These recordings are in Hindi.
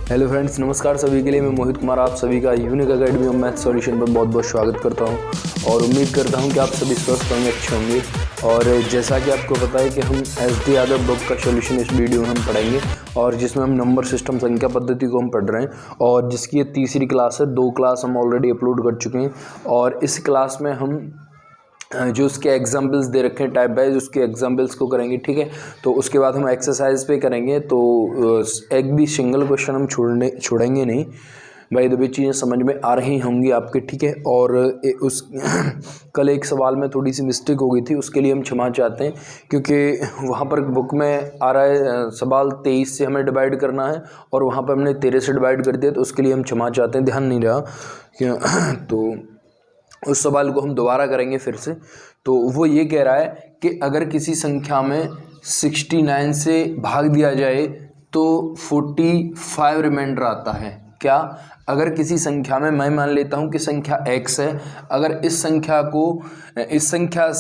हेलो फ्रेंड्स, नमस्कार सभी के लिए। मैं मोहित कुमार आप सभी का unique academy of math solution पर बहुत बहुत स्वागत करता हूं और उम्मीद करता हूं कि आप सभी स्वस्थ होंगे, अच्छे होंगे। और जैसा कि आपको पता है कि हम एस डी यादव बुक का सॉल्यूशन इस वीडियो में हम पढ़ेंगे और जिसमें हम नंबर सिस्टम संख्या पद्धति को हम पढ़ रहे हैं और जिसकी ये तीसरी क्लास है। 2 क्लास हम ऑलरेडी अपलोड कर चुके हैं और इस क्लास में हम जो उसके एग्जाम्पल्स दे रखे हैं टाइप वाइज उसके एग्जाम्पल्स को करेंगे, ठीक है। तो उसके बाद हम एक्सरसाइज पे करेंगे। तो एक भी सिंगल क्वेश्चन हम छोड़ेंगे नहीं भाई। दबी चीज़ें समझ में आ रही होंगी आपके, ठीक है। और उस कल एक सवाल में थोड़ी सी मिस्टेक हो गई थी, उसके लिए हम क्षमा चाहते हैं क्योंकि वहाँ पर बुक में आ रहा है सवाल 23 से हमें डिवाइड करना है और वहाँ पर हमने 13 से डिवाइड कर दिया। तो उसके लिए हम क्षमा चाहते हैं, ध्यान नहीं रहा। तो उस सवाल को हम दोबारा करेंगे फिर से। तो वो ये कह रहा है कि अगर किसी संख्या में 69 से भाग दिया जाए तो 45 रिमाइंडर आता है। क्या? अगर किसी संख्या में, मैं मान लेता हूँ कि संख्या x है, अगर इस संख्या को इस संख्या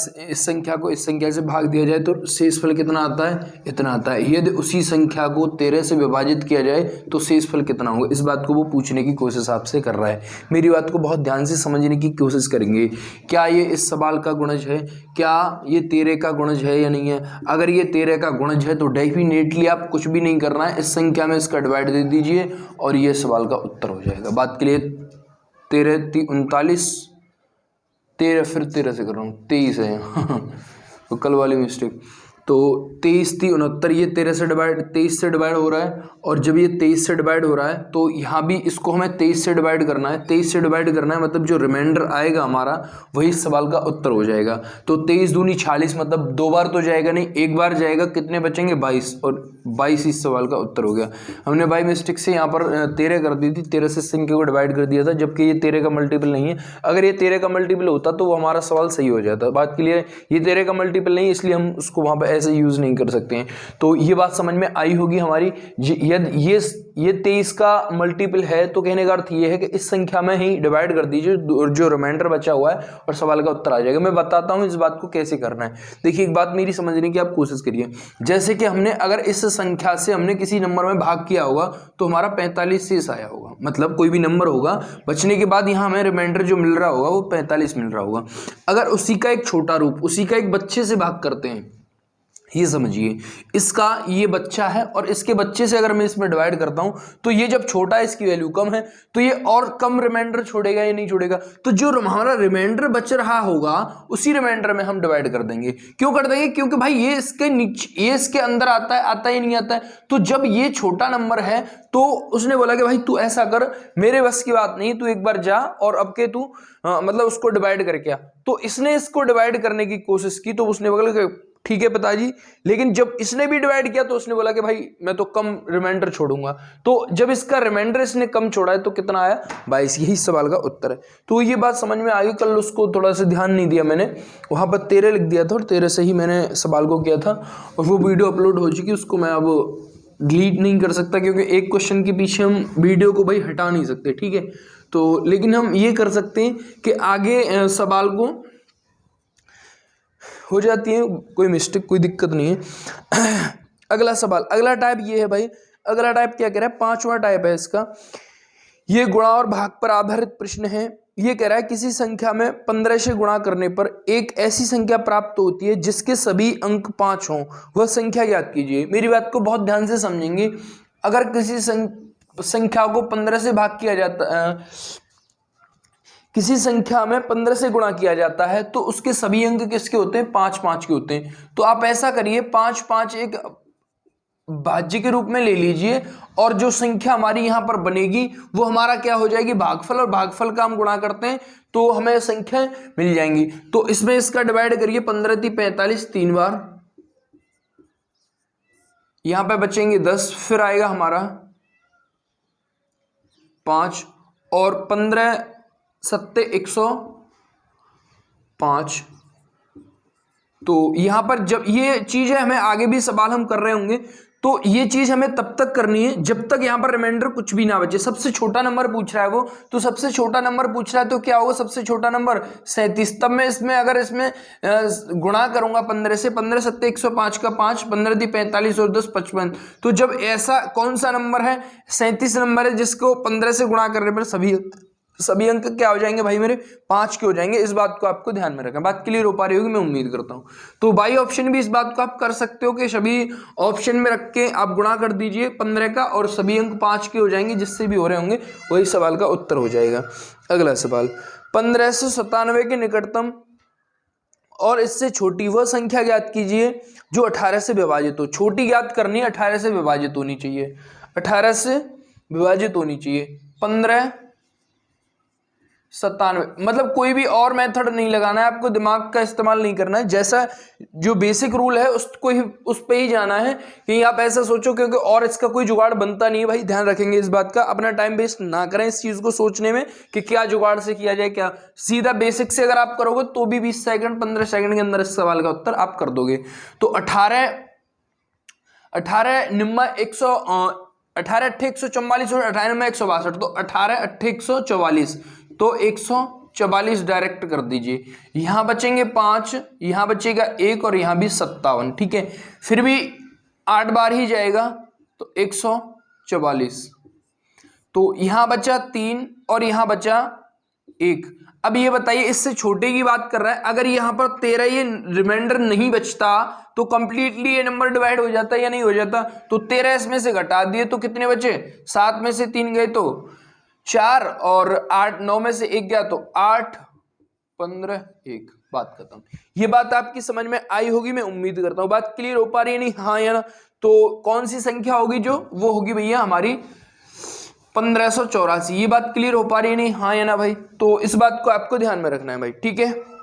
से भाग दिया जाए तो शेषफल कितना आता है? इतना आता है। यदि उसी संख्या को 13 से विभाजित किया जाए तो शेषफल कितना होगा? इस बात को वो पूछने की कोशिश आपसे कर रहा है। मेरी बात को बहुत ध्यान से समझने की कोशिश करेंगे। क्या ये इस सवाल का गुणज है? क्या ये 13 का गुणज है या नहीं है? अगर ये 13 का गुणज है तो डेफिनेटली आप कुछ भी नहीं करना है, इस संख्या में इसका डिवाइड दे दीजिए और ये सवाल का उत्तर हो जाएगा। बात क्लियर? 13 3 39, 13 फिर 13 से कर रहा हूँ, 23 है। तो कल वाली मिस्टेक। तो 23 3 69, ये 23 से डिवाइड हो रहा है और जब ये 23 से डिवाइड हो रहा है तो यहाँ भी इसको हमें 23 से डिवाइड करना है। 23 से डिवाइड करना है मतलब जो रिमाइंडर आएगा हमारा वही इस सवाल का उत्तर हो जाएगा। तो 23 दूनी 46, मतलब 2 बार तो जाएगा नहीं, 1 बार जाएगा। कितने बचेंगे? 22, और 22 इस सवाल का उत्तर हो गया। हमने बाई मिस्टेक से यहाँ पर 13 कर दी थी, 13 से संख्या को डिवाइड कर दिया था, जबकि ये 13 का मल्टीपल नहीं है। अगर ये 13 का मल्टीपल होता तो वो हमारा सवाल सही हो जाता। बात क्लियर है? ये 13 का मल्टीपल नहीं, इसलिए हम उसको वहाँ पर ऐसे यूज़ नहीं कर सकते हैं। तो ये बात समझ में आई होगी हमारी। यदि ये 23 का मल्टीपल है तो कहने का अर्थ ये है कि इस संख्या में ही डिवाइड कर दीजिए, जो रिमाइंडर बचा हुआ है, और सवाल का उत्तर आ जाएगा। मैं बताता हूँ इस बात को कैसे करना है। देखिए, एक बात मेरी समझने की आप कोशिश करिए। जैसे कि हमने अगर इस संख्या से हमने किसी नंबर में भाग किया होगा तो हमारा 45 शेष आया होगा, मतलब कोई भी नंबर होगा बचने के बाद यहाँ हमें रिमाइंडर जो मिल रहा होगा वो 45 मिल रहा होगा। अगर उसी का एक छोटा रूप, उसी का एक बच्चे से भाग करते हैं, ये समझिए, इसका ये बच्चा है और इसके बच्चे से अगर मैं इसमें डिवाइड करता हूं तो ये जब छोटा है, इसकी वैल्यू कम है, तो ये और कम रिमाइंडर छोड़ेगा या नहीं छोड़ेगा? तो जो हमारा रिमाइंडर बच रहा होगा उसी रिमाइंडर में हम डिवाइड कर देंगे। क्यों कर देंगे? क्योंकि भाई ये इसके नीचे, ये इसके अंदर आता है नहीं आता है। तो जब ये छोटा नंबर है तो उसने बोला कि भाई तू ऐसा कर, मेरे बस की बात नहीं, तू एक बार जा और अब के तू मतलब उसको डिवाइड करके आ। तो इसने इसको डिवाइड करने की कोशिश की तो उसने बोला कि ठीक है पिताजी, लेकिन जब इसने भी डिवाइड किया तो उसने बोला कि भाई मैं तो कम रिमाइंडर छोड़ूंगा। तो जब इसका रिमाइंडर इसने कम छोड़ा है तो कितना आया? 22। यही सवाल का उत्तर है। तो ये बात समझ में आ गई। कल उसको थोड़ा सा ध्यान नहीं दिया मैंने, वहां पर 13 लिख दिया था और 13 से ही मैंने सवाल को किया था और वो वीडियो अपलोड हो चुकी, उसको मैं अब डिलीट नहीं कर सकता क्योंकि एक क्वेश्चन के पीछे हम वीडियो को भाई हटा नहीं सकते, ठीक है। तो लेकिन हम ये कर सकते हैं कि आगे सवाल को हो जाती है कोई मिस्टेक, कोई दिक्कत नहीं है। अगला सवाल, अगला टाइप ये है भाई। अगला टाइप क्या कह रहा है? 5वां टाइप है इसका। ये गुणा और भाग पर आधारित प्रश्न है। ये कह रहा है किसी संख्या में 15 से गुणा करने पर एक ऐसी संख्या प्राप्त होती है जिसके सभी अंक 5 हों, वह संख्या ज्ञात कीजिए। मेरी बात को बहुत ध्यान से समझेंगे। अगर किसी संख्या को 15 से भाग किया जाता, किसी संख्या में 15 से गुणा किया जाता है तो उसके सभी अंक किसके होते हैं? 5 5 के होते हैं। तो आप ऐसा करिए, 5 5 एक भाज्य के रूप में ले लीजिए और जो संख्या हमारी यहां पर बनेगी वो हमारा क्या हो जाएगी? भागफल। और भागफल का हम गुणा करते हैं तो हमें संख्या मिल जाएंगी। तो इसमें इसका डिवाइड करिए, 15 3 45 3 बार, यहां पे बचेंगे 10, फिर आएगा हमारा 5 और 15 7 105। तो यहां पर जब ये चीज है, हमें आगे भी सवाल हम कर रहे होंगे तो ये चीज हमें तब तक करनी है जब तक यहाँ पर रिमाइंडर कुछ भी ना बचे। सबसे छोटा नंबर पूछ रहा है वो, तो सबसे छोटा नंबर पूछ रहा है तो क्या होगा, सबसे छोटा नंबर 37। तब मैं इसमें अगर इसमें गुणा करूंगा 15 से, 15 सत्ते 105 का 5, 15 दी 45 और 10 55। तो जब ऐसा कौन सा नंबर है, 37 नंबर है जिसको 15 से गुणा करने पर सभी अंक क्या हो जाएंगे भाई मेरे 5 के हो जाएंगे। इस बात को आपको ध्यान में रखना। बात क्लियर हो पा रही होगी मैं उम्मीद करता हूं। तो बाई ऑप्शन भी इस बात को आप कर सकते हो कि सभी ऑप्शन में रख के आप गुणा कर दीजिए 15 का और सभी अंक 5 के हो जाएंगे, जिससे भी हो रहे होंगे वही सवाल का उत्तर हो जाएगा। अगला सवाल, 1597 के निकटतम और इससे छोटी वह संख्या ज्ञात कीजिए जो 18 से विभाजित हो। छोटी ज्ञात करनी है, 18 से विभाजित होनी चाहिए, 18 से विभाजित होनी चाहिए। 1597, मतलब कोई भी और मेथड नहीं लगाना है आपको, दिमाग का इस्तेमाल नहीं करना है। जैसा जो बेसिक रूल है उसको ही उस पे ही जाना है। कि आप ऐसा सोचो क्योंकि और इसका कोई जुगाड़ बनता नहीं है भाई, ध्यान रखेंगे इस बात का। अपना टाइम वेस्ट ना करें इस चीज को सोचने में कि क्या जुगाड़ से किया जाए, क्या सीधा बेसिक से अगर आप करोगे तो भी 20 सेकंड 15 सेकंड के अंदर इस सवाल का उत्तर आप कर दोगे। तो 18 निम्मा 18 अट्ठे 144 और 18 में 162, तो 18 अट्ठे 144, तो 144 डायरेक्ट कर दीजिए। यहां बचेंगे 5, यहां बचेगा 1 और यहां भी 57। ठीक है, फिर भी 8 बार ही जाएगा तो 144। तो यहां बचा 3 और यहां बचा 1। अब ये बताइए, इससे छोटे की बात कर रहा है, अगर यहां पर 13 ये रिमाइंडर नहीं बचता तो कंप्लीटली ये नंबर डिवाइड हो जाता या नहीं हो जाता। तो 13 इसमें से घटा दिए तो कितने बचे, 7 में से 3 गए तो 4 और 8, 9 में से 1 गया तो 8, 15, 1, बात खत्म। ये बात आपकी समझ में आई होगी मैं उम्मीद करता हूं। बात क्लियर हो पा रही है नहीं, हाँ या ना? तो कौन सी संख्या होगी जो, वो होगी भैया हमारी 1584। ये बात क्लियर हो पा रही है नहीं, हाँ या ना भाई? तो इस बात को आपको ध्यान में रखना है भाई, ठीक है।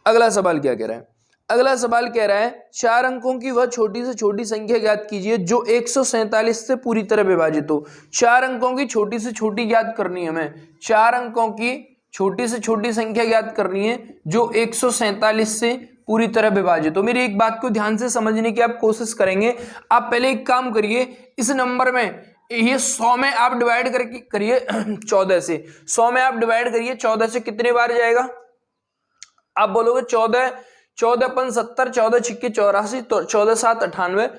अगला सवाल क्या कह रहा है, अगला सवाल कह रहा है 4 अंकों की वह छोटी से छोटी संख्या ज्ञात कीजिए जो 147 से पूरी तरह विभाजित हो। 4 अंकों की छोटी से छोटी ज्ञात करनी है हमें, 4 अंकों की छोटी से छोटी संख्या ज्ञात करनी है जो 147 से पूरी तरह विभाजित हो। मेरी एक बात को ध्यान से समझने की आप कोशिश करेंगे। आप पहले एक काम करिए, इस नंबर में ये 100 में आप डिवाइड करके करिए 14 से, 100 में आप डिवाइड करिए 14 से, कितने बार जाएगा? आप बोलोगे 14 अपन 70, 14 छिक्के 84, तो 14 7 98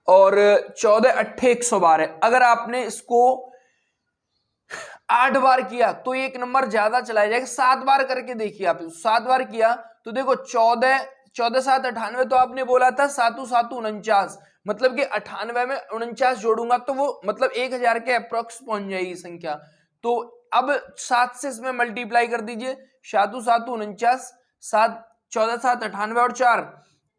और 14 अट्ठे 112 है। अगर आपने इसको 8 बार किया तो एक नंबर ज्यादा चला जाएगा। 7 बार करके देखिए आप, 7 बार किया तो देखो 14 7 98, तो आपने बोला था 7 7 49, मतलब कि 98 में 49 जोड़ूंगा तो वो मतलब 1000 के अप्रोक्स पहुंच जाएगी संख्या। तो अब 7 से इसमें मल्टीप्लाई कर दीजिए, 7 7 49, 7 14 7 98 और 4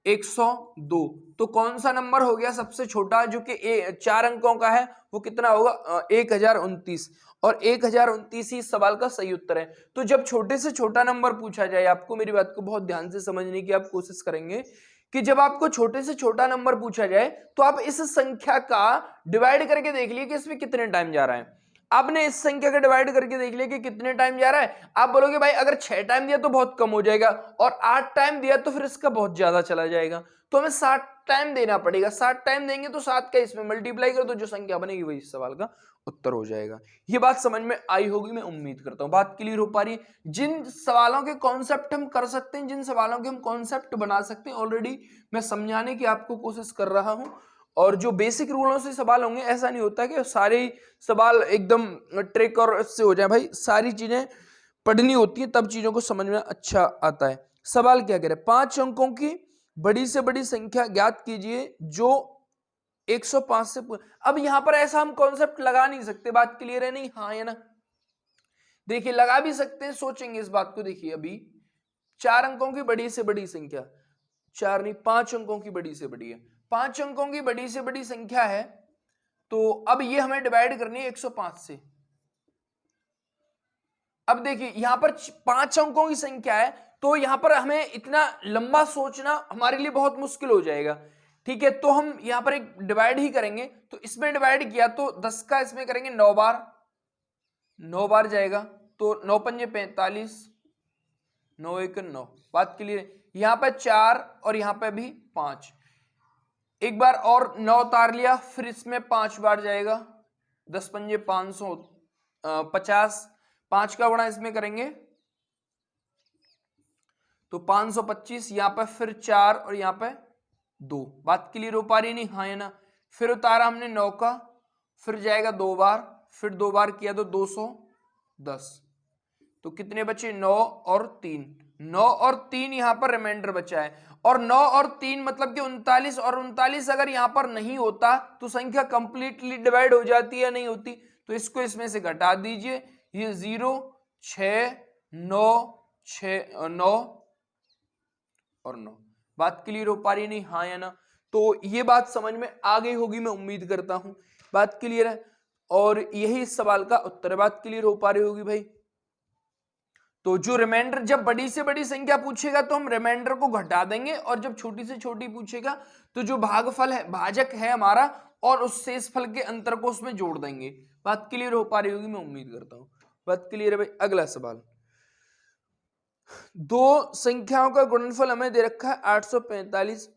102। तो कौन सा नंबर हो गया सबसे छोटा जो कि 4 अंकों का है, वो कितना होगा 1029, और 1029 ही सवाल का सही उत्तर है। तो जब छोटे से छोटा नंबर पूछा जाए, आपको मेरी बात को बहुत ध्यान से समझने की आप कोशिश करेंगे कि जब आपको छोटे से छोटा नंबर पूछा जाए तो आप इस संख्या का डिवाइड करके देख लिए कि इसमें कितने टाइम जा रहा है। आपने इस संख्या का डिवाइड करके देख लिया कि कितने टाइम जा रहा है। आप बोलोगे भाई अगर 6 टाइम दिया तो बहुत कम हो जाएगा और 8 टाइम दिया तो फिर इसका बहुत ज्यादा चला जाएगा, तो हमें 7 टाइम देना पड़ेगा। 7 टाइम देंगे तो 7 का इसमें मल्टीप्लाई कर दो, जो संख्या बनेगी वही इस सवाल का उत्तर हो जाएगा। ये बात समझ में आई होगी मैं उम्मीद करता हूं। बात क्लियर हो पा रही है? जिन सवालों के कॉन्सेप्ट हम कर सकते हैं, जिन सवालों के हम कॉन्सेप्ट बना सकते हैं, ऑलरेडी मैं समझाने की आपको कोशिश कर रहा हूं। और जो बेसिक रूलों से सवाल होंगे, ऐसा नहीं होता कि सारे सवाल एकदम ट्रिक और इससे हो जाए। भाई सारी चीजें पढ़नी होती है तब चीजों को समझ में अच्छा आता है। सवाल क्या कह रहे हैं, 5 अंकों की बड़ी से बड़ी संख्या ज्ञात कीजिए जो 105 से। अब यहां पर ऐसा हम कॉन्सेप्ट लगा नहीं सकते, बात क्लियर है नहीं, हाँ या ना? देखिए लगा भी सकते हैं, सोचेंगे इस बात को। देखिए अभी 4 अंकों की बड़ी से बड़ी संख्या, 4 नहीं 5 अंकों की बड़ी से बड़ी है, 5 अंकों की बड़ी से बड़ी संख्या है। तो अब ये हमें डिवाइड करनी है 105 से। अब देखिए यहां पर 5 अंकों की संख्या है, तो यहां पर हमें इतना लंबा सोचना हमारे लिए बहुत मुश्किल हो जाएगा। ठीक है, तो हम यहां पर एक डिवाइड ही करेंगे। तो इसमें डिवाइड किया तो 10 का इसमें करेंगे 9 बार, 9 बार जाएगा तो 9 पंजे 45, 9 1 9। बात क्लियर है? यहां पर 4 और यहां पर भी 5, एक बार और 9 उतार लिया, फिर इसमें 5 बार जाएगा, 10 पंजे 550, 5 का गुणा इसमें करेंगे तो 525, यहां पर फिर 4 और यहां पर 2। बात क्लियर हो पा रही नहीं? हाँ या ना? फिर उतारा हमने 9 का, फिर जाएगा 2 बार, फिर 2 बार किया तो 210। तो कितने बचे? 9 और 3। 9 और 3 यहां पर रिमाइंडर बचा है, और 9 और 3 मतलब कि 39, और 39 अगर यहां पर नहीं होता तो संख्या कंप्लीटली डिवाइड हो जाती है, नहीं होती, तो इसको इसमें से घटा दीजिए। ये 0 6 9 6 9 और 9। बात क्लियर हो पा रही नहीं? हाँ या ना? तो ये बात समझ में आ गई होगी, मैं उम्मीद करता हूं। बात क्लियर है, और यही इस सवाल का उत्तर है। बात क्लियर हो पा रही होगी भाई? तो जो रिमाइंडर, जब बड़ी से बड़ी संख्या पूछेगा तो हम रिमाइंडर को घटा देंगे, और जब छोटी से छोटी पूछेगा तो जो भागफल है, भाजक है हमारा, और उस शेषफल के अंतर को उसमें जोड़ देंगे। बात क्लियर हो पा रही होगी, मैं उम्मीद करता हूं। बात क्लियर है भाई? अगला सवाल, दो संख्याओं का गुणनफल हमें दे रखा है 845।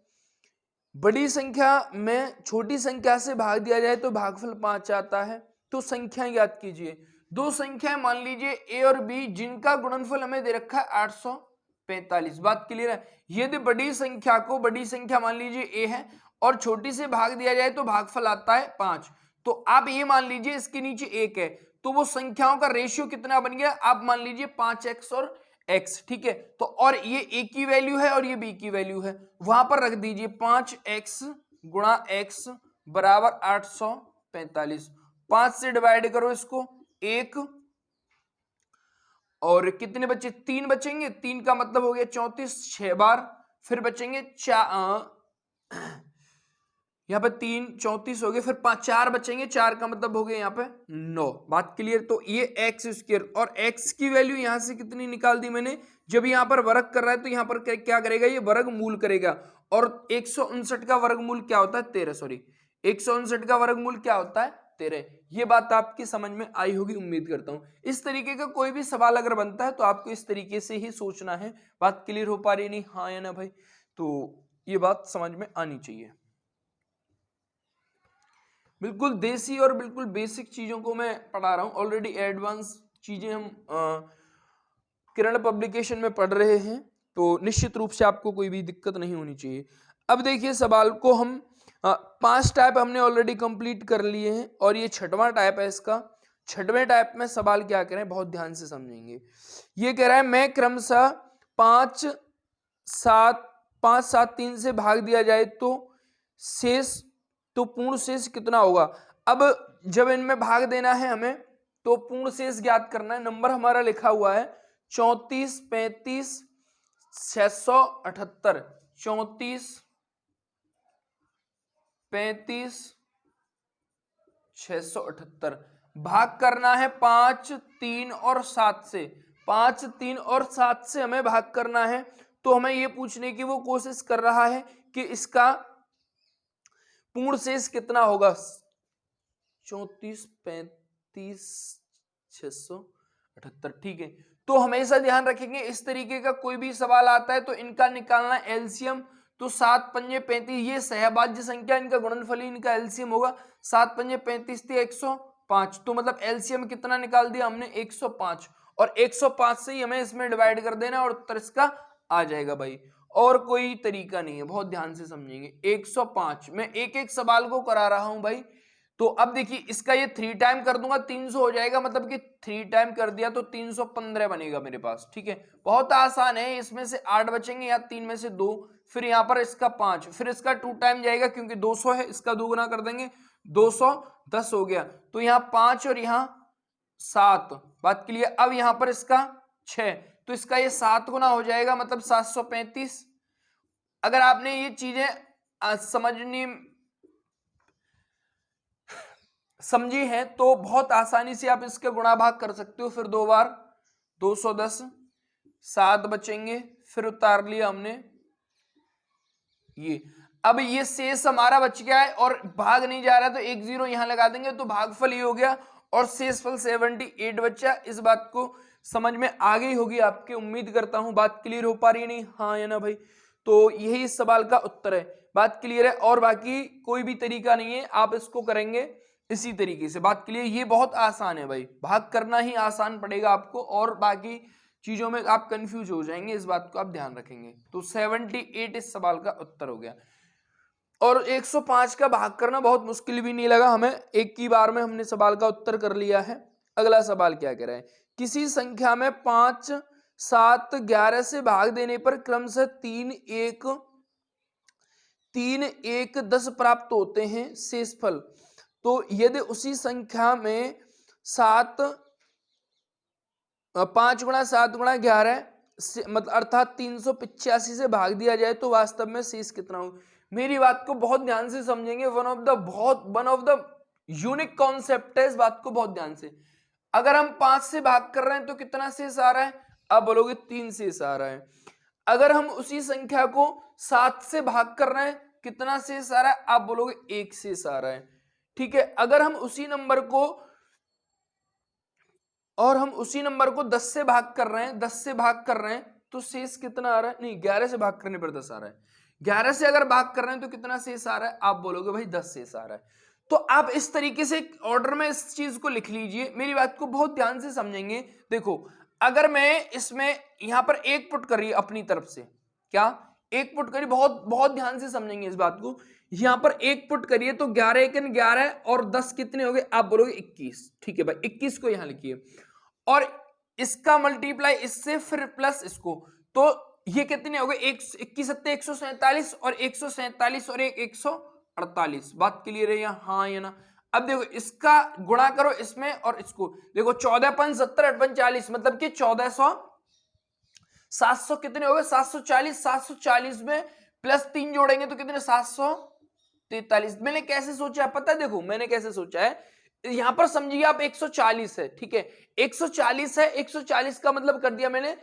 बड़ी संख्या में छोटी संख्या से भाग दिया जाए तो भागफल 5 आता है। तो संख्याएं याद कीजिए, दो संख्याएं मान लीजिए ए और बी, जिनका गुणनफल हमें दे रखा है 845। बात क्लियर है? यदि बड़ी संख्या को, बड़ी संख्या मान लीजिए ए है, और छोटी से भाग दिया जाए तो भागफल आता है 5। तो आप ये मान लीजिए इसके नीचे 1 है, तो वो संख्याओं का रेशियो कितना बन गया? आप मान लीजिए 5x और x, ठीक है? तो और ये a की वैल्यू है और ये b की वैल्यू है, वहां पर रख दीजिए 5x गुणा x बराबर 845। 5 से डिवाइड करो इसको, 1, और कितने बचे? 3 बचेंगे, 3 का मतलब हो गया 34, 6 बार, फिर बचेंगे 4, यहाँ पे 3 34 हो गए, फिर 5 4 बचेंगे, 4 का मतलब हो गया यहाँ पे 9। बात क्लियर? तो ये एक्स स्क्वायर, और x की वैल्यू यहां से कितनी निकाल दी मैंने? जब यहाँ पर वर्ग कर रहा है तो यहाँ पर क्या करेगा? ये वर्गमूल करेगा, और 159 का वर्गमूल क्या होता है? 13। सॉरी, 159 का वर्गमूल क्या होता है? 13। ये बात आपकी समझ में आई होगी, उम्मीद करता हूं। इस तरीके का कोई भी सवाल अगर बनता है तो आपको इस तरीके से ही सोचना है। बात क्लियर हो पा रही नहीं? हाँ या ना भाई? तो ये बात समझ में आनी चाहिए। बिल्कुल देसी और बिल्कुल बेसिक चीजों को मैं पढ़ा रहा हूं, ऑलरेडी एडवांस चीजें हम किरण पब्लिकेशन में पढ़ रहे हैं, तो निश्चित रूप से आपको कोई भी दिक्कत नहीं होनी चाहिए। अब देखिए सवाल को हम 5 टाइप हमने ऑलरेडी कंप्लीट कर लिए हैं, और ये 6वां टाइप है इसका। 6वें टाइप में सवाल क्या कह रहे हैं, बहुत ध्यान से समझेंगे। ये कह रहा है मैं क्रमशः 5 7 3 से भाग दिया जाए तो शेष, तो पूर्ण शेष कितना होगा? अब जब इनमें भाग देना है हमें, तो पूर्ण शेष ज्ञात करना है। नंबर हमारा लिखा हुआ है 34 35 678। 34 35 678 भाग करना है 5 3 और 7 से। 5 3 और 7 से हमें भाग करना है, तो हमें यह पूछने की वो कोशिश कर रहा है कि इसका पूर्ण शेष कितना होगा। 34 35 678, ठीक है। तो हमेशा ध्यान रखेंगे, इस तरीके का कोई भी सवाल आता है तो इनका निकालना एलसीएम। तो 7 पंजे 35, ये सहभाज्य संख्या, इनका गुणनफल ही इनका एलसीएम होगा। 7 पंजे 35 थे 105, तो मतलब एलसीएम कितना निकाल दिया हमने? 105, और 105 से ही हमें इसमें डिवाइड कर देना और उत्तर इसका आ जाएगा भाई। और कोई तरीका नहीं है, बहुत ध्यान से समझेंगे। 105, मैं एक एक सवाल को करा रहा हूं भाई। तो अब देखिए इसका ये 3 टाइम कर दूंगा, 300 हो जाएगा, मतलब कि 3 टाइम कर दिया तो 315 बनेगा मेरे पास, ठीक है। बहुत आसान है, इसमें से 8 बचेंगे, या 3 में से 2, फिर यहाँ पर इसका 5, फिर इसका 2 टाइम जाएगा क्योंकि 200 है, इसका 2 गुना कर देंगे, 210 हो गया। तो यहाँ 5 और यहाँ 7, बात के लिए। अब यहाँ पर इसका 6, तो इसका ये 7 गुना हो जाएगा, मतलब 735। अगर आपने ये चीजें समझी है तो बहुत आसानी से आप इसके गुणा भाग कर सकते हो। फिर 2 बार 210, 7 बचेंगे, फिर उतार लिया हमने ये। अब ये शेष हमारा बच गया है और भाग नहीं जा रहा, तो 1 0 यहां लगा देंगे, तो भागफल ये हो गया और शेषफल 78 बचा। इस बात को समझ में आ गई होगी आपकी, उम्मीद करता हूं। बात क्लियर हो पा रही नहीं? हाँ या ना भाई? तो यही इस सवाल का उत्तर है। बात क्लियर है। और बाकी कोई भी तरीका नहीं है, आप इसको करेंगे इसी तरीके से। बात क्लियर, ये बहुत आसान है भाई, भाग करना ही आसान पड़ेगा आपको, और बाकी चीजों में आप कंफ्यूज हो जाएंगे, इस बात को आप ध्यान रखेंगे। तो 78 इस सवाल का उत्तर हो गया। और 105 का भाग करना बहुत मुश्किल भी नहीं लगा हमें, एक ही बार में हमने सवाल का उत्तर कर लिया है। अगला सवाल क्या कह रहा है, किसी संख्या में 5, 7, 11 से भाग देने पर क्रमशः 3, 1, 10 प्राप्त होते हैं, शेषफल। तो यदि उसी संख्या में 5 गुणा 7 गुणा 11 मतलब अर्थात 385 से भाग दिया जाए तो वास्तव में शेष कितना हो। मेरी बात को बहुत ध्यान से समझेंगे, one of the unique concept है, इस बात को बहुत ध्यान से। अगर हम 5 से भाग कर रहे हैं तो कितना शेष आ रहा है, आप बोलोगे 3 शेष आ रहा है। अगर हम उसी संख्या को 7 से भाग कर रहे हैं, कितना शेष आ रहा है, आप बोलोगे 1 शेष आ रहा है। ठीक है, अगर हम उसी नंबर को 10 से भाग कर रहे हैं, तो शेष कितना आ रहा है, नहीं 11 से भाग करने पर 10 आ रहा है। 11 से अगर भाग कर रहे हैं तो कितना शेष आ रहा है, आप बोलोगे भाई 10 शेष आ रहा है। तो आप इस तरीके से ऑर्डर में इस चीज को लिख लीजिए, मेरी बात को बहुत ध्यान से समझेंगे। देखो, अगर मैं इसमें यहां पर 1 पुट करिए अपनी तरफ से, क्या 1 पुट करिए, बहुत ध्यान से समझेंगे इस बात को। यहां पर 1 पुट करिए तो 11 1 11 और 10 कितने हो गए, आप बोलोगे 21। ठीक है भाई, 21 को यहां लिखिए और इसका मल्टीप्लाई इससे फिर प्लस इसको, तो ये कितने हो गए, 21 सत्ते 147 और 147 और 148। बात क्लियर है या हाँ या ना। अब देखो इसका गुणा करो इसमें और इसको, देखो 14 5 70 8 5 40 मतलब कि 1400 700 कितने हो गए 740। 740 में प्लस 3 जोड़ेंगे तो कितने 743। मैंने कैसे सोचा है पता है, देखो मैंने कैसे सोचा है, यहां पर समझिए आप 140 है, ठीक है 140 है, 140 का मतलब कर दिया मैंने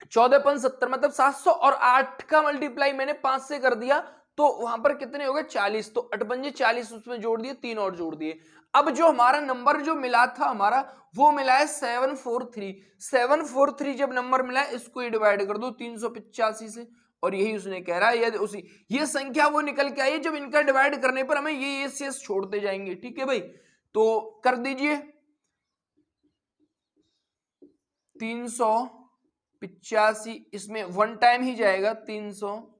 14 5 70 मतलब 700 और 8 का मल्टीप्लाई मैंने 5 से कर दिया, तो वहां पर कितने हो गए 40, तो 8 पंजे 40 उसमें जोड़ दिए, 3 और जोड़ दिए। अब जो हमारा नंबर जो मिला था हमारा वो मिला है 743। 743 जब नंबर मिला है इसको ही डिवाइड कर दो 385 से, और यही उसने कह रहा है यदि उसी ये संख्या वो निकल के आई है जब इनका डिवाइड करने पर हमें ये शेष छोड़ते जाएंगे। ठीक है भाई, तो कर दीजिए 385, इसमें 1 टाइम ही जाएगा 300,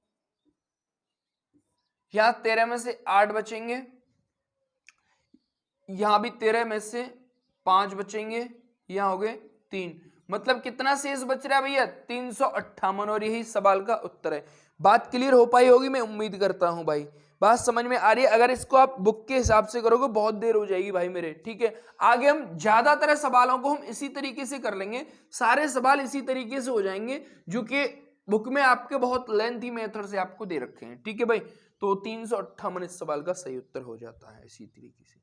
यहां 13 में से 8 बचेंगे, यहां भी 13 में से 5 बचेंगे, यहां हो गए 3, मतलब कितना शेष बच रहा है भैया 358, और यही सवाल का उत्तर है। बात क्लियर हो पाई होगी मैं उम्मीद करता हूं भाई, बात समझ में आ रही है। अगर इसको आप बुक के हिसाब से करोगे बहुत देर हो जाएगी भाई मेरे। ठीक है, आगे हम ज्यादातर सवालों को हम इसी तरीके से कर लेंगे, सारे सवाल इसी तरीके से हो जाएंगे जो कि बुक में आपके बहुत लेंथी मेथड से आपको दे रखे हैं। ठीक है भाई, तो 358 इस सवाल का सही उत्तर हो जाता है इसी तरीके से।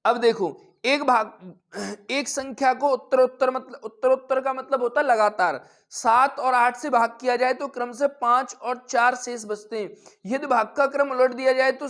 अब देखो एक संख्या को उत्तरोत्तर का मतलब होता है लगातार, 7 और 8 से भाग किया जाए तो क्रम से 5 और 4 शेष बचते हैं। यदि भाग का क्रम उलट दिया जाए तो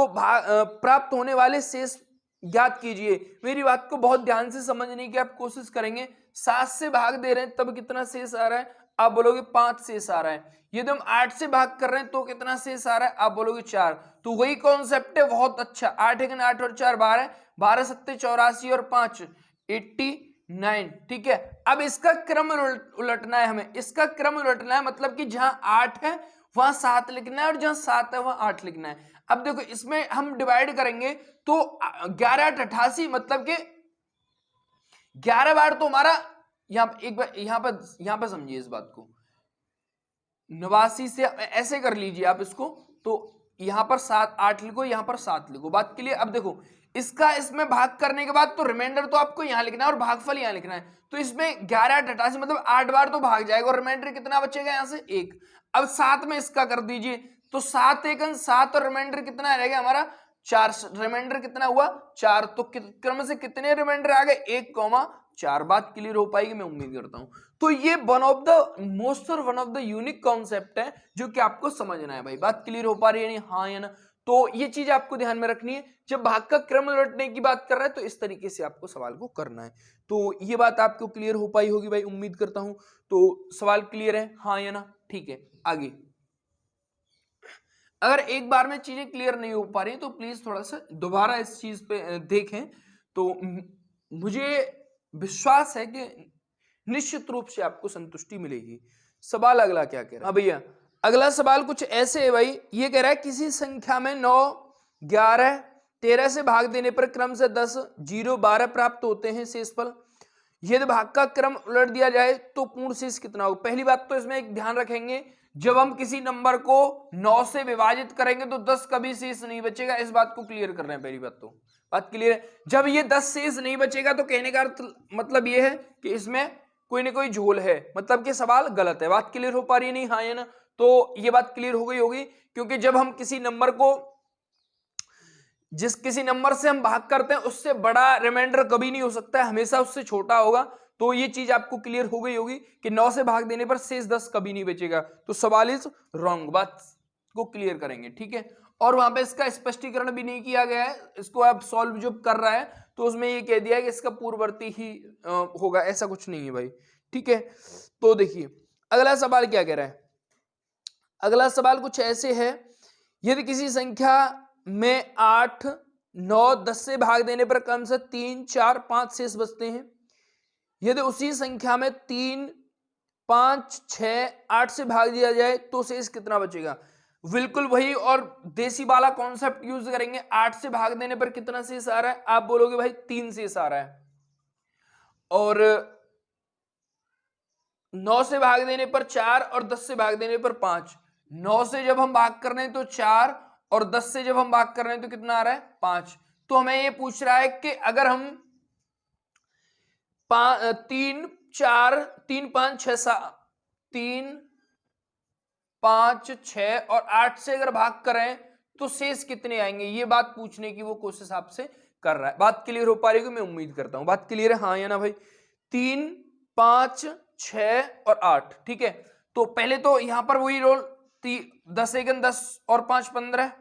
प्राप्त होने वाले शेष ज्ञात कीजिए। मेरी बात को बहुत ध्यान से समझने की आप कोशिश करेंगे। 7 से भाग दे रहे हैं तब कितना शेष आ रहा है, आप बोलोगे 5 शेष आ रहा है। यदि हम 8 से भाग कर रहे हैं तो कितना शेष आ रहा है, आप बोलोगे 4। तो वही कॉन्सेप्ट है, बहुत अच्छा। 8 1 8 और 4 12, 12 7 84 और 5 89। ठीक है, अब इसका क्रम उलटना है हमें, इसका क्रम उलटना है, मतलब कि जहां 8 है वहां 7 लिखना है और जहां 7 है वहां 8 लिखना है। अब देखो इसमें हम डिवाइड करेंगे तो 11 8 88 मतलब कि 11 बार तो हमारा यहां पर समझिए इस बात को, 89 से ऐसे कर लीजिए आप इसको, तो यहां पर 7 8 लिखो, यहां पर 7 लिखो। बात के लिए अब देखो इसका इसमें भाग करने के बाद तो रिमाइंडर तो आपको यहां लिखना है और भागफल यहां लिखना है। तो इसमें 11 8 88 मतलब 8 बार तो भाग जाएगा और रिमाइंडर कितना बचेगा यहां से 1। अब 7 में इसका कर दीजिए तो 7 1 7 और रिमाइंडर कितना रहेगा हमारा 4, रिमाइंडर कितना हुआ 4। तो क्रम से कितने रिमाइंडर आ गए 1 4। बात क्लियर हो पाएगी मैं उम्मीद करता हूं। तो ये one of the unique concept है जो कि आपको समझना है भाई। बात क्लियर हो पा रही है नहीं, हाँ या ना। तो ये चीज आपको ध्यान में रखनी है, जब भाग का क्रम उलटने की बात कर रहा है तो इस तरीके से आपको सवाल को करना है। तो ये बात आपको क्लियर हो पाई होगी भाई, उम्मीद करता हूं। तो सवाल क्लियर है हाँ या ना, ठीक है आगे। अगर एक बार में चीजें क्लियर नहीं हो पा रही तो प्लीज थोड़ा सा दोबारा इस चीज पे देखें, तो मुझे विश्वास है कि निश्चित रूप से आपको संतुष्टि मिलेगी। सवाल अगला क्या कह रहा है? हाँ भैया, अगला सवाल कुछ ऐसे है भाई, ये कह रहा है किसी संख्या में 9, 11, 13 से भाग देने पर क्रम से 10, 0, 12 प्राप्त होते हैं शेषफल। यदि भाग का क्रम उलट दिया जाए तो पूर्ण शेष कितना होगा? पहली बात तो इसमें एक ध्यान रखेंगे, जब हम किसी नंबर को 9 से विभाजित करेंगे तो 10 कभी शेष नहीं बचेगा। इस बात को क्लियर कर रहे हैं, पहली बात तो बात क्लियर है। जब ये 10 शेष नहीं बचेगा तो कहने का अर्थ मतलब ये है कि इसमें कोई ना कोई झोल है, मतलब कि सवाल गलत है। बात क्लियर हो पा रही है? नहीं, हाँ या ना? तो ये बात क्लियर हो गई होगी, क्योंकि जब हम किसी नंबर को, जिस किसी नंबर से हम भाग करते हैं उससे बड़ा रिमाइंडर कभी नहीं हो सकता है, हमेशा उससे छोटा होगा। तो ये चीज आपको क्लियर हो गई होगी कि 9 से भाग देने पर शेष 10 कभी नहीं बचेगा, तो सवाल इज रॉन्ग। बात को क्लियर करेंगे, ठीक है। और वहां पे इसका स्पष्टीकरण भी नहीं किया गया है, इसको आप सॉल्व जो कर रहा है तो उसमें ये कह दिया है कि इसका पूर्ववर्ती ही होगा, ऐसा कुछ नहीं है भाई, ठीक है। तो देखिए अगला सवाल क्या कह रहा है। अगला सवाल कुछ ऐसे है, यदि किसी संख्या में 8, 9, 10 से भाग देने पर कम से 3, 4, 5 शेष बचते हैं। यदि उसी संख्या में 3, 5, 6, 8 से भाग दिया जाए तो शेष कितना बचेगा? बिल्कुल वही और देसी वाला कॉन्सेप्ट यूज करेंगे। 8 से भाग देने पर कितना शेष आ रहा है? आप बोलोगे भाई 3 शेष आ रहा है। और 9 से भाग देने पर 4 और 10 से भाग देने पर 5। 9 से जब हम भाग कर रहे हैं तो 4 और 10 से जब हम भाग कर रहे हैं तो कितना आ रहा है? 5। तो हमें ये पूछ रहा है कि अगर हम 3, 4, 3, 5, 6, 7, 3, 5, 6 और 8 से अगर भाग करें तो शेष कितने आएंगे, ये बात पूछने की वो कोशिश आपसे कर रहा है। बात क्लियर हो पा रही है? मैं उम्मीद करता हूं बात क्लियर है, हाँ या ना भाई। 3, 5, 6 और 8, ठीक है। तो पहले तो यहां पर वही रोल, 10 एकन 10 और 5 15,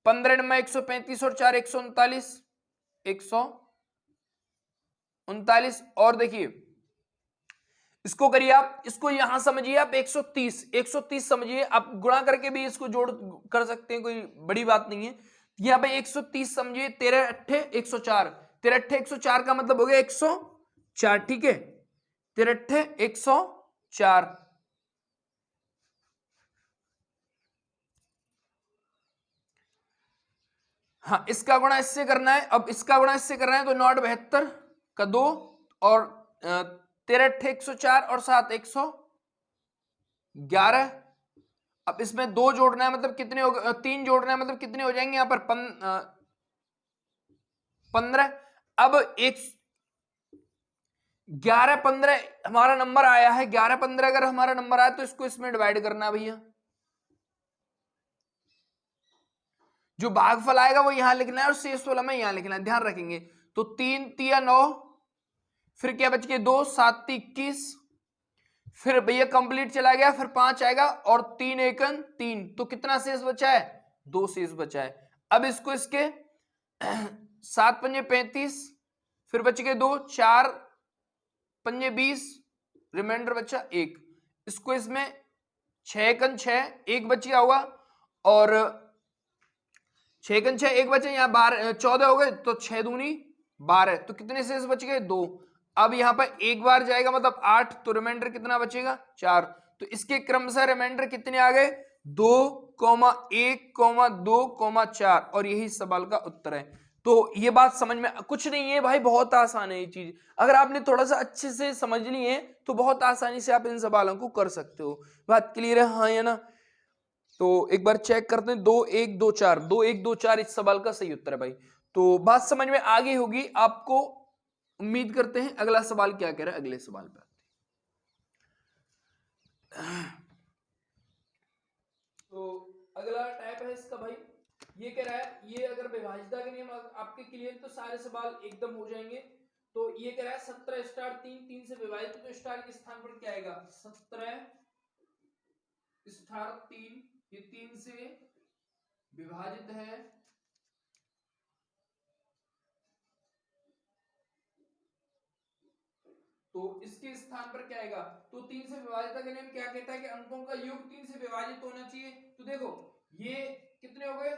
15 में 135 और 4 139, 139। और देखिए इसको करिए आप, इसको यहां समझिए आप 130 समझिए, आप गुणा करके भी इसको जोड़ कर सकते हैं, कोई बड़ी बात नहीं है। यहां पे 130 समझिए, 13 अट्ठे 104, 13 अट्ठे 104 का मतलब हो गया 104, ठीक है। 13 अट्ठे 104। हाँ, इसका गुणा इससे करना है, अब इसका गुणा इससे करना है तो 9 72 का 2 और 13 अट्ठे 104 और 7 111। अब इसमें 2 जोड़ना है मतलब कितने हो गए? 3 जोड़ना है मतलब कितने हो जाएंगे यहाँ पर? 15। अब 11 15 हमारा नंबर आया है, 11 15 अगर हमारा नंबर आया तो इसको इसमें डिवाइड करना है भैया। जो भागफल आएगा वो यहां लिखना है और शेषफल हमें यहां लिखना है, ध्यान रखेंगे। तो 3 तिया 9, फिर क्या बच गए 2, 7 21, फिर भैया कंप्लीट चला गया, फिर 5 आएगा और 3 एकन 3, तो कितना शेष बचा है? 2 शेष बचा है। अब इसको इसके 7 पंजे 35, फिर बच गए 2, 4 पंजे 20, रिमाइंडर बचा 1। इसको इसमें 6 एकन 6, 1 बच गया होगा, और 6 एकन 6 1 बचे, यहाँ 12 14 हो गए, तो 6 दूनी 12, तो कितने शेष बच गए? 2। अब यहाँ पर एक बार जाएगा मतलब 8, तो रिमाइंडर कितना बचेगा? 4। तो इसके क्रमशः रिमाइंडर कितने आ गए? 2, 1, 2, 4, और यही सवाल का उत्तर है। तो ये बात समझ में कुछ नहीं है भाई, बहुत आसान है ये चीज। अगर आपने थोड़ा सा अच्छे से समझ ली है तो बहुत आसानी से आप इन सवालों को कर सकते हो। बात क्लियर है, हाँ या ना? तो एक बार चेक करते हैं, 2 1 2 4, 2 1 2 4 इस सवाल का सही उत्तर है भाई। तो बात समझ में आ गई होगी आपको, उम्मीद करते हैं। अगला सवाल क्या कह रहा है, अगले सवाल पे तो अगला टाइप है इसका भाई, ये कह रहा है, ये अगर विभाज्यता के नियम आपके क्लियर तो सारे सवाल एकदम हो जाएंगे। तो ये कह रहा है 17 स्टार 3 3 से विभाजित, तो स्टार के स्थान पर क्या आएगा? 17 स्टार 3, ये 3 से विभाजित है, तो इसके स्थान पर क्या आएगा? तो 3 से विभाजित का नियम क्या कहता है कि अंकों का योग 3 से विभाजित होना चाहिए। तो देखो ये कितने हो गए,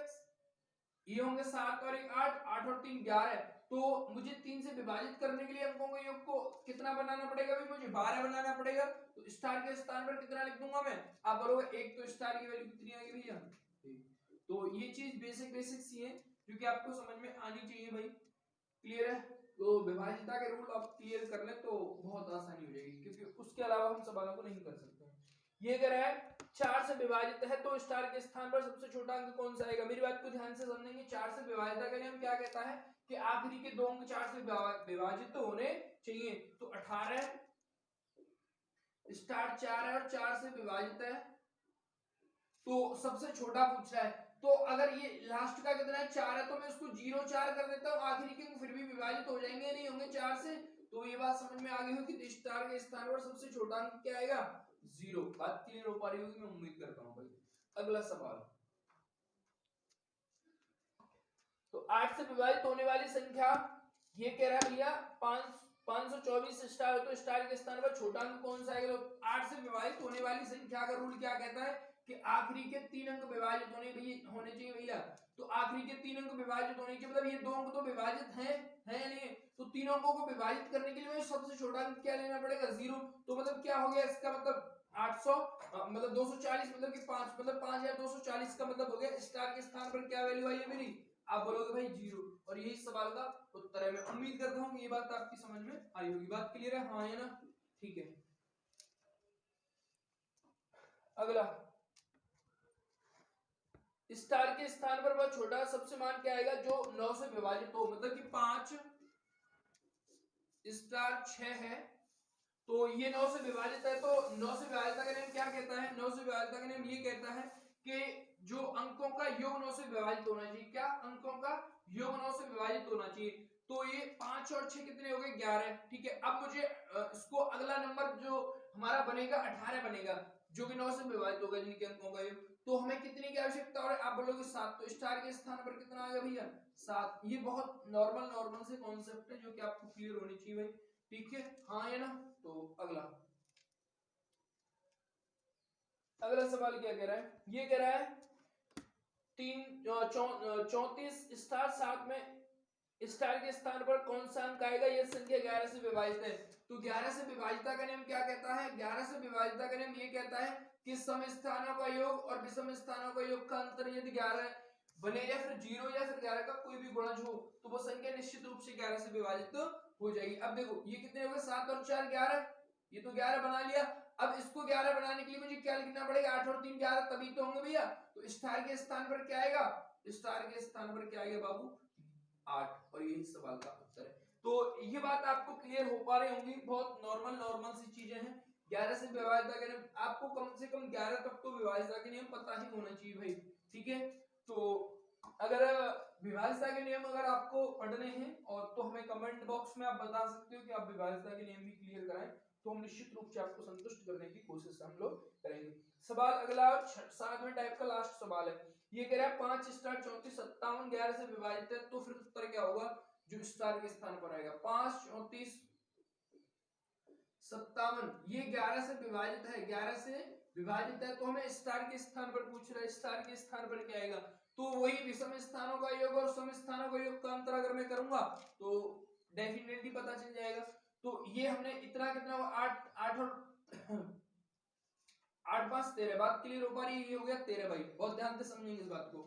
ये होंगे 7 और 1 8, 8 और 3 11। तो मुझे 3 से विभाजित करने के लिए अंकों के योग को कितना बनाना पड़ेगा भाई, मुझे 12 बनाना पड़ेगा। तो स्टार के स्थान पर कितना लिख दूंगा मैं, आप बोलोगे एक, तो स्टार की वैल्यू कितनी आएगी भैया। तो ये चीज बेसिक सी है जो कि आपको समझ में आनी चाहिए भाई, क्लियर है। तो विभाजिता के रूल आप क्लियर कर ले तो बहुत आसानी हो जाएगी, क्योंकि उसके अलावा हम सवालों को नहीं कर सकते। ये अगर है 4 से विभाजित है तो स्टार के स्थान पर सबसे छोटा अंक कौन सा आएगा, मेरी बात को ध्यान से समझेंगे। 4 से विभाजित का नियम क्या कहता है कि आखिरी के दो अंक 4 से विभाजित होने चाहिए। तो 18 स्टार 4 है और 4 से विभाजित है, तो सबसे छोटा पूछ रहा है। तो अगर ये लास्ट का कितना है 4 है, तो मैं उसको 0 4 कर देता हूँ, आखिरी के फिर भी विभाजित हो जाएंगे, नहीं होंगे 4 से। तो ये बात समझ में आ गई होगी कि स्टार के स्थान पर सबसे छोटा अंक क्या आएगा, 0। बात क्लियर हो पा रही होगी मैं उम्मीद करता हूँ भाई। अगला सवाल, तो 8 से विभाजित होने वाली संख्या, ये कह रहा है भैया 524 स्टार है, तो स्टार के स्थान पर छोटा अंक कौन सा आएगा। तो 8 से विभाजित होने वाली संख्या का रूल क्या कहता है कि आखिरी के 3 अंक विभाजित होने चाहिए भैया। तो आखिरी के 3 अंक विभाजित होने के मतलब ये 2 अंक तो विभाजित हैं या नहीं है, तो तीनों अंकों को विभाजित करने के लिए मुझे सबसे छोटा अंक क्या लेना पड़ेगा, 0। तो मतलब क्या हो गया इसका मतलब 800 मतलब 240 मतलब कि 5 मतलब 5240 का मतलब हो गया स्टार के स्थान पर क्या वैल्यू आई है मेरी, आप बोलोगे भाई 0। और यही सवाल का उत्तर है। मैं उम्मीद करता हूँ कि ये बात आपकी समझ में आई होगी। बात क्लियर है, हाँ है ना, ठीक है। अगला, स्टार के स्थान पर वह छोटा सबसे मान क्या आएगा जो 9 से विभाजित हो, मतलब कि 5 स्टार 6 है, तो ये 9 से विभाजित है। तो 9 से विभाजित का नियम क्या कहता है, 9 से विभाजित का नियम ये कहता है कि जो अंकों का योग 9 से विभाजित होना चाहिए, क्या अंकों का योग 9 से विभाजित होना चाहिए। तो ये 5 और 6 कितने हो गए, 11, ठीक है। अब मुझे इसको अगला नंबर जो हमारा बनेगा 18 बनेगा, जो कि 9 से विभाजित होगा जिनके अंकों का योग। तो हमें कितने की आवश्यकता है, आप बोलोगे 7। तो स्टार के स्थान पर कितना आ गया भैया, 7। ये बहुत नॉर्मल से कॉन्सेप्ट है जो कि आपको क्लियर होनी चाहिए भाई, ठीक है, हाँ है ना। तो अगला सवाल क्या कह रहा है, ये कह रहा है 34 स्टार 7 में स्टार के स्थान पर कौन सा अंक आएगा, यह संख्या 11 से विभाजित है। तो 11 से विभाजिता का नियम क्या कहता है, 11 से विभाजिता का नियम ये कहता है कि सम स्थानों का योग और विषम स्थानों का योग का अंतर यदि 11 बने या फिर 0 या फिर 11 का कोई भी गुणज हो, तो वो संख्या निश्चित रूप से 11 से विभाजित हो जाएगी। अब देखो ये कितने हो गए, 7 और 4 11, ये तो 11 बना लिया। अब इसको 11 बनाने के लिए मुझे क्या लिखना पड़ेगा, 8 और 3 11, तभी तो होंगे भैया। तो स्टार के स्थान पर क्या आएगा, स्टार के स्थान पर क्या आएगा बाबू, 8। और यही सवाल का उत्तर है। तो ये बात आपको क्लियर हो पा रही होंगी, बहुत नॉर्मल सी चीजें हैं। 11 से विभाजित का नियम आपको कम से कम 11 तक तो विभाजित के नियम पता ही होना चाहिए भाई, ठीक है। तो अगर विभाजित के नियम अगर आपको पढ़ने हैं और तो हमें कमेंट बॉक्स में आप बता सकते हो कि आप विभाजित के नियम भी क्लियर कराएं, तो हम निश्चित रूप से आपको संतुष्ट करने की कोशिश हम लोग करेंगे। सवाल अगला 7वें टाइप का लास्ट सवाल है, ये कह रहा है 5 स्टार 34 57 11 से विभाजित है, तो फिर उत्तर क्या होगा जो स्टार के स्थान पर आएगा। 5 34 57 ये 11 से विभाजित है, 11 से विभाजित है, तो हमें स्टार के स्थान पर पूछ रहा है, स्टार के स्थान पर क्या आएगा। तो वही विषम स्थानों का योग और सम स्थानों का योग का अंतर अगर मैं करूंगा तो डेफिनेटली पता चल जाएगा। तो ये हमने इतना कितना 8 और 8 5 13, बात क्लियर हो पा रही है, ये हो गया 13 भाई, बहुत ध्यान से समझेंगे इस बात को।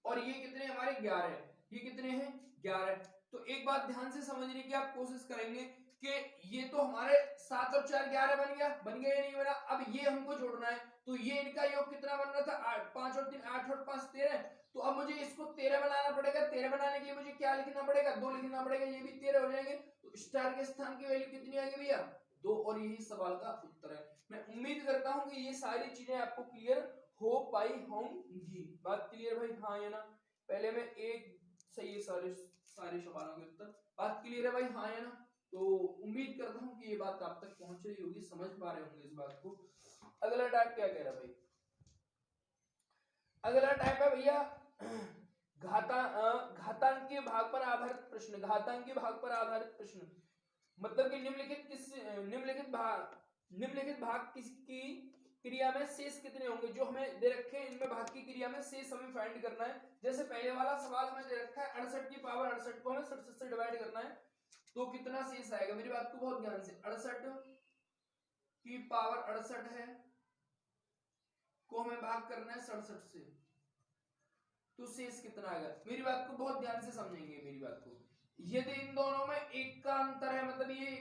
और ये कितने हमारे 11, ये कितने हैं 11। तो एक बात ध्यान से समझने की आप कोशिश करेंगे कि ये तो हमारे 7 और 4 11 बन गया या नहीं बना। अब ये हमको जोड़ना है, तो ये इनका योग कितना बन रहा था 5 और 3 8 और 5 13। तो अब मुझे इसको 13 बनाना पड़ेगा, 13 बनाने के लिए मुझे क्या लिखना पड़ेगा, 2 लिखना पड़ेगा, ये भी 13 हो जाएंगे। तो स्टार के स्थान की वैल्यू कितनी आएगी भैया, 2। और यही सवाल का उत्तर है। मैं उम्मीद करता हूं कि ये सारी चीजें आपको क्लियर हो पाई होंगी। बात क्लियर भाई, हाँ या ना। पहले मैं एक सही है सारे सवालों के उत्तर, बात क्लियर है भाई, हाँ या ना। तो उम्मीद करता हूं कि ये बात आप तक पहुंच रही होगी, समझ पा रहे होंगे इस बात को। अगला टाइप क्या कह रहा है भाई, अगला टाइप है भैया घातांकीय भाग पर आधारित प्रश्न। घातांकीय भाग पर आधारित प्रश्न मतलब कि निम्नलिखित भाग किसकी क्रिया में शेष कितने होंगे जो हमें दे रखे हैं, इनमें भाग की क्रिया में शेष हमें फाइंड करना है। जैसे पहले वाला सवाल हमें दे रखा है 68 की पावर 68 को हमें 67 से डिवाइड करना है, तो कितना शेष आएगा, मेरी बात को बहुत ध्यान से, 68 की पावर 68 है को हमें भाग करना है 67 से, तो शेष कितना आएगा, मेरी बात को बहुत ध्यान से समझेंगे मेरी बात को। यदि इन दोनों में एक का अंतर है, मतलब ये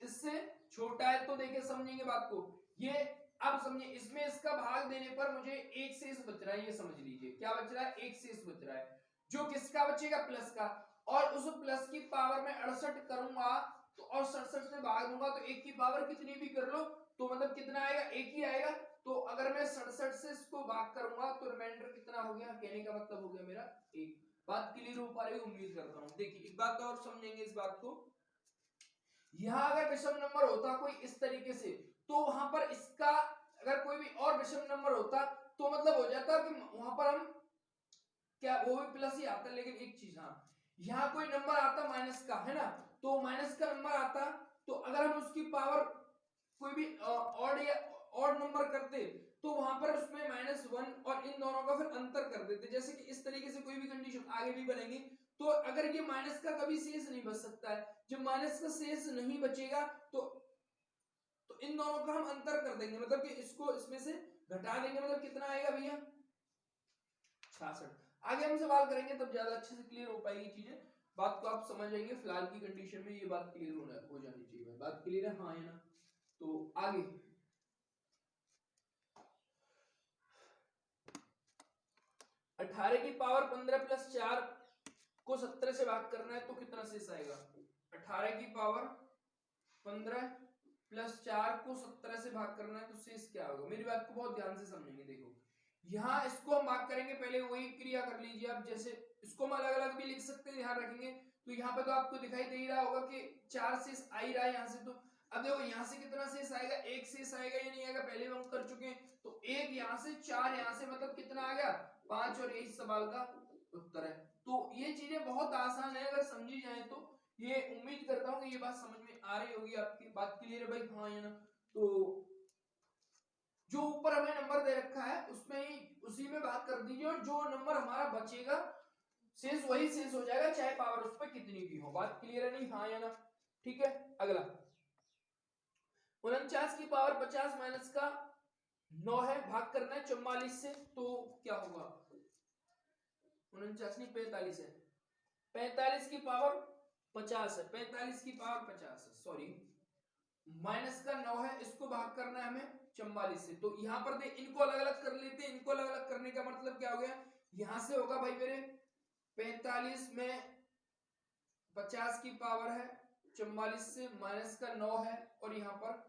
इससे छोटा है, तो देखिए समझेंगे बात को, ये अब समझिए, इसमें इसका भाग देने पर मुझे एक शेष बच रहा है, ये समझ लीजिए क्या बच रहा है, एक शेष बच रहा है, जो किसका बचेगा, प्लस का, और उस प्लस की पावर में 68 करूंगा तो और 67 से भाग दूंगा तो एक की पावर कितनी भी कर लो तो मतलब कितना आएगा, एक ही आएगा। तो अगर मैं 67 से इसको भाग करूंगा तो रिमाइंडर कितना हो गया, कहने का मतलब हो गया मेरा एक। बात क्लियर हो पा रही है, उम्मीद करता हूं। देखिए एक बात और समझेंगे इस बात को, यहां अगर विषम नंबर होता कोई इस तरीके से, तो वहां पर इसका अगर कोई भी और विषम नंबर होता तो मतलब हो जाता कि वहां पर हम क्या वो भी प्लस ही आता, लेकिन एक चीज, हाँ यहाँ कोई नंबर आता माइनस का, है ना, तो माइनस का नंबर आता, तो अगर हम उसकी पावर कोई भी ऑड या ऑड नंबर करते तो वहां पर उसमें -1 और इन दोनों का फिर अंतर कर देते, जैसे कि इस तरीके से कोई भी कंडीशन आगे भी बनेगी। तो अगर ये माइनस का कभी शेष नहीं बच सकता है, जब माइनस का शेष नहीं बचेगा तो इन दोनों का हम अंतर कर देंगे, मतलब कि इसको इसमें से घटा देंगे, मतलब कितना आएगा भैया 66। आगे हम सवाल करेंगे तब ज्यादा अच्छे से क्लियर हो पाएगी चीजें, बात को आप समझ जाएंगे। फिलहाल की कंडीशन में ये बात क्लियर हो जानी चाहिए, बात क्लियर है, हाँ है ना। तो आगे 18 की पावर 15 प्लस 4 को 17 से भाग करना है तो कितना शेष आएगा, 18 की पावर 15 प्लस 4 को 17 से भाग करना है तो शेष क्या होगा, मेरी बात को बहुत ध्यान से समझेंगे। देखो यहाँ इसको हम भाग करेंगे, पहले वही क्रिया कर लीजिए आप, जैसे इसको हम अलग अलग भी लिख सकते हैं, ध्यान रखेंगे। तो यहाँ पे तो आपको दिखाई दे रहा होगा कि 4 शेष आ ही रहा है यहाँ से, तो अब देखो यहाँ से कितना शेष आएगा, एक शेष आएगा या नहीं आएगा, पहले हम कर चुके हैं, तो एक यहाँ से 4 यहाँ से, मतलब कितना आ गया 5, और यही सवाल का उत्तर है। तो ये चीजें बहुत आसान है अगर समझी जाए तो, ये उम्मीद करता हूँ कि ये बात समझ में आ रही होगी आपकी, बात क्लियर है भाई, हाँ या ना। तो जो ऊपर हमें नंबर दे रखा है उसमें ही उसी में बात कर दीजिए, और जो नंबर हमारा बचेगा शेष वही शेष हो जाएगा, चाहे पावर उस पर कितनी भी हो। बात क्लियर है नहीं, हाँ या ना, ठीक है। अगला 49 की पावर 50 माइनस का 9 है, भाग करना है 44 से, तो क्या होगा, 49 नहीं 45 है, 45 की पावर 50 है, 45 की पावर 50 है, सॉरी, माइनस का 9 है, इसको भाग करना है हमें 44 से। तो यहां पर देख, इनको अलग अलग कर लेते हैं, इनको अलग अलग करने का मतलब क्या हो गया, यहां से होगा भाई मेरे 45 में 50 की पावर है 44 से, माइनस का 9 है और यहां पर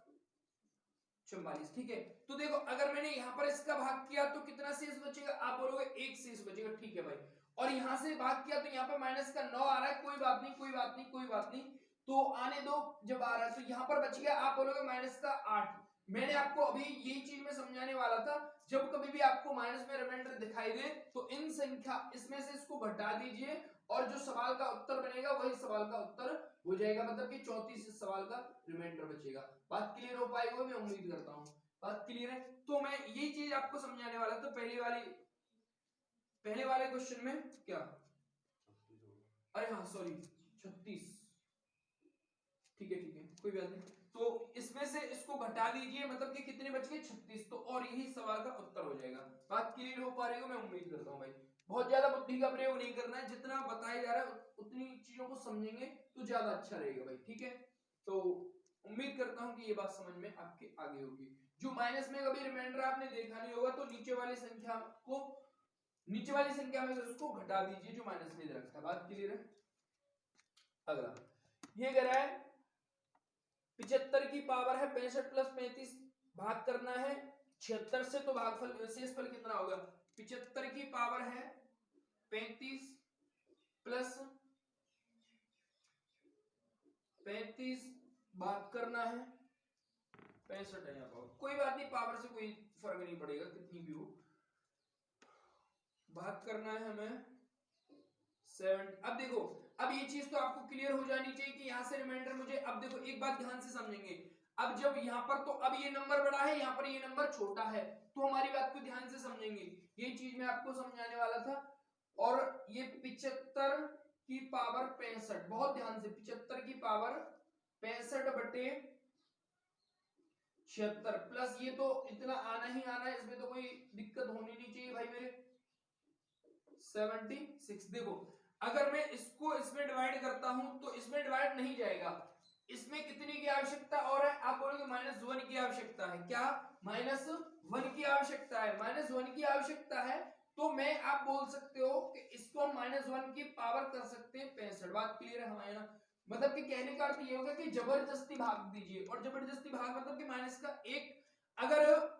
44, ठीक है। तो देखो अगर मैंने यहां पर इसका भाग किया तो कितना शेष बचेगा, आप बोलोगे एक शेष बचेगा, ठीक है भाई, और यहां से भाग किया तो यहाँ पर माइनस का 9 आ रहा है, कोई बात नहीं कोई बात नहीं कोई बात नहीं, तो आने दो, जब आ रहा है तो यहां पर बच गया, आप बोलोगे माइनस का 8। मैंने आपको अभी यही चीज में समझाने वाला था, जब कभी भी आपको माइनस में रिमाइंडर दिखाई दे तो इन संख्या इसमें से इसको घटा दीजिए, और जो सवाल का उत्तर बनेगा वही सवाल का उत्तर हो जाएगा, मतलब कि 34 इस सवाल का रिमाइंडर बचेगा। बात क्लियर हो पाएगी, मैं उम्मीद करता हूं बात क्लियर है। तो मैं यही चीज आपको समझाने वाला था पहले वाले क्वेश्चन में, क्या, अरे हाँ सॉरी 36, ठीक है कोई बात नहीं। तो इसमें से इसको घटा दीजिए, मतलब कि कितने बच गए 36, तो और यही सवाल का उत्तर हो जाएगा। बात क्लियर हो पा रही हो, मैं उम्मीद करता हूं भाई। बहुत ज्यादा बुद्धि का प्रयोग नहीं करना है, जितना बताया जा रहा है उतनी चीजों को समझेंगे तो ज्यादा अच्छा रहेगा भाई, ठीक है। तो उम्मीद करता हूं कि ये बात समझ में आपके आगे होगी। जो माइनस में कभी रिमाइंडर आपने देखा नहीं होगा तो नीचे वाली संख्या में से उसको घटा दीजिए जो माइनस में दे रखा है। बात क्लियर है। अगला ये कह रहा है 75 की पावर है 65 प्लस 35 भाग करना है 76 से, तो भागफल शेषफल कितना होगा, 75 की पावर है 35 प्लस 35 भाग करना है 65 है, यहाँ पावर कोई बात नहीं, पावर से कोई फर्क नहीं पड़ेगा कितनी भी हो, भाग करना है हमें 7। अब देखो, अब ये चीज तो आपको क्लियर हो जानी चाहिए कि यहां से रिमाइंडर मुझे, अब देखो एक बात ध्यान से समझेंगे, अब जब यहाँ पर, तो अब ये नंबर बड़ा है, यहाँ पर ये नंबर छोटा है, तो हमारी बात को ध्यान से समझेंगे। ये चीज मैं आपको समझाने वाला था। और ये 75 की पावर 65, बहुत ध्यान से, 75 की पावर 65 बटे 76 प्लस ये तो इतना आना ही आना है, इसमें तो कोई दिक्कत होनी नहीं चाहिए भाई मेरे। 76। देखो अगर मैं इसको इसमें डिवाइड करता हूं तो इसमें डिवाइड नहीं जाएगा, इसमें कितने की आवश्यकता और है, आप बोलोगे -1 की आवश्यकता है। क्या -1 की आवश्यकता है? -1 की आवश्यकता है, तो मैं आप बोल सकते हो कि इसको हम -1 की पावर कर सकते हैं 65। बात क्लियर है हमारे ना? मतलब कि कहने का अर्थ ये होगा कि जबरदस्ती भाग दीजिए, और जबरदस्ती भाग मतलब कि माइनस का एक, अगर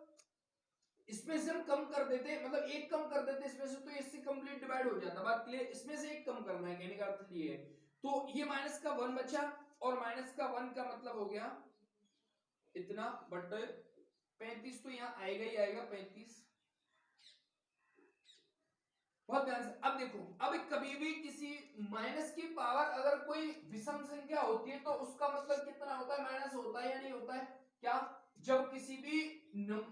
इसमें से हम कम कर देते, मतलब एक कम कर देते इसमें से, तो इससे कंप्लीट डिवाइड हो जाता। बात क्लियर? इसमें से एक कम करना है, कहने का अर्थ ये है। तो ये माइनस का 1 बचा, और माइनस का 1 का मतलब हो गया इतना बटे 35, तो यहाँ आएगा ही आएगा 35। बहुत ध्यान से अब देखो, अब कभी भी किसी माइनस की पावर अगर कोई विषम संख्या होती है तो उसका मतलब कितना होता है? माइनस होता है या नहीं होता है? क्या जब किसी भी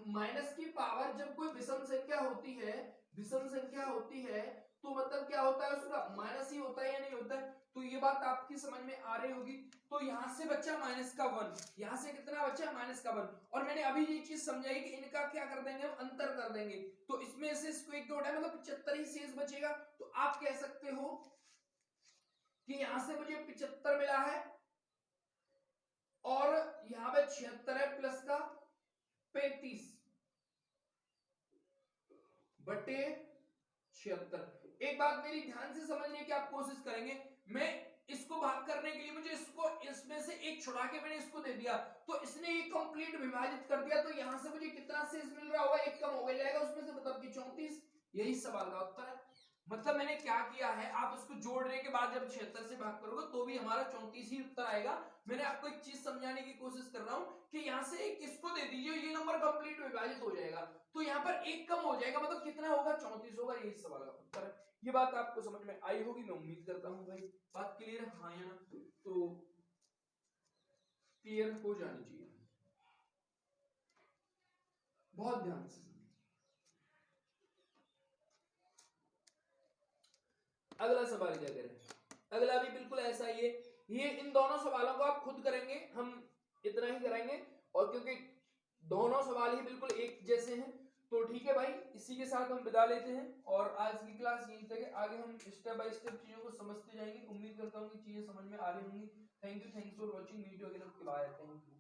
माइनस की पावर, जब कोई विषम संख्या होती है, विषम संख्या होती है, तो मतलब क्या होता है? उसका माइनस ही होता है या नहीं होता है? तो ये बात आपकी समझ में आ रही होगी। तो यहां से बच्चा माइनस का 1, यहां से कितना बच्चा? माइनस का 1। और मैंने अभी ये चीज समझाई कि इनका क्या कर देंगे हम? अंतर कर देंगे। तो इसमें से इसको एक जोड़ा मतलब 75 ही शेष बचेगा। तो आप कह सकते हो कि यहां से मुझे 75 मिला है, और यहां पे 76 है, प्लस का 35 बटे 76। एक बात मेरी ध्यान से समझने की आप कोशिश करेंगे, मैं इसको भाग करने के लिए मुझे इसको इसमें से एक छुड़ा के मैंने इसको दे दिया, तो इसने ये कंप्लीट विभाजित कर दिया, तो यहां से मुझे कितना शेष मिल रहा होगा? एक कम हो जाएगा उसमें से, मतलब कि 34। यही सवाल का उत्तर है। मतलब मैंने क्या किया है, आप इसको जोड़ने के बाद जब 76 से भाग करोगे तो भी हमारा 34 ही उत्तर आएगा। मैंने आपको एक चीज समझाने की कोशिश कर रहा हूं कि यहां से एक इसको दे दीजिए, ये नंबर कंप्लीट विभाजित हो जाएगा, तो यहां पर एक कम हो जाएगा, मतलब कितना होगा? 34 होगा। यही सवाल का उत्तर है। ये बात आपको समझ में आई होगी, मैं उम्मीद करता हूं भाई। बात क्लियर है? हाँ या ना? तो क्लियर हो जानी चाहिए। बहुत ध्यान से अगला सवाल क्या करें? अगला भी बिल्कुल ऐसा ही है। ये इन दोनों सवालों को आप खुद करेंगे, हम इतना ही करेंगे, और क्योंकि दोनों सवाल ही बिल्कुल एक जैसे हैं, तो ठीक है भाई, इसी के साथ हम विदा लेते हैं। और आज की क्लास यहीं तक है, आगे हम स्टेप बाय स्टेप चीजों को समझते जाएंगे। उम्मीद करता हूँ कि चीजें समझ में आ रही होंगी। Thank you for watching video. Again bye. Thank you.